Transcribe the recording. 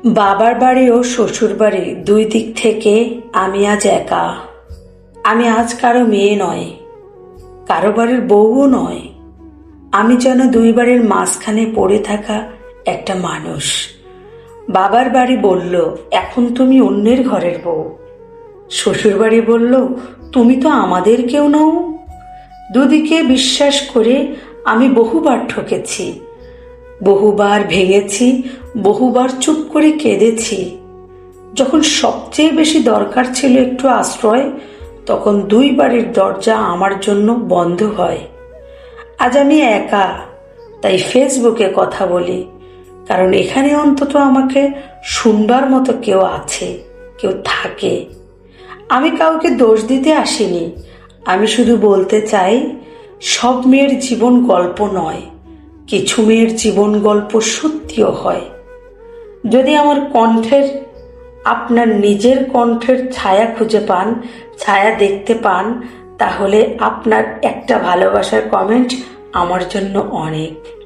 বাবার বাড়ি ও শ্বশুর বাড়ি দুই দিক থেকে আমি আজ একা। আমি আজ কারো মেয়ে নয়, কারো বাড়ির বউও নয়। আমি যেন দুই বাড়ির মাঝখানে পড়ে থাকা একটা মানুষ। বাবার বাড়ি বলল, এখন তুমি অন্যের ঘরের বউ। শ্বশুর বাড়ি বলল, তুমি তো আমাদের কেউ নও। দুদিকে বিশ্বাস করে আমি বহুবার ঠকেছি, বহুবার ভেঙেছি, বহুবার চুপ করে কেঁদেছি। যখন সবচেয়ে বেশি দরকার ছিল একটু আশ্রয়, তখন দুই বাড়ির দরজা আমার জন্য বন্ধ হয়। আজ আমি একা, তাই ফেসবুকে কথা বলি, কারণ এখানে অন্তত আমাকে শুনবার মতো কেউ আছে, কেউ থাকে। আমি কাউকে দোষ দিতে আসিনি, আমি শুধু বলতে চাই, সব মেয়ের জীবন গল্প নয়, কিছু মেয়ের জীবন গল্প সত্যিও হয়। যদি আমার কণ্ঠের আপনার নিজের কণ্ঠের ছায়া খুঁজে পান, ছায়া দেখতে পান, তাহলে আপনার একটা ভালোবাসার কমেন্ট আমার জন্য অনেক।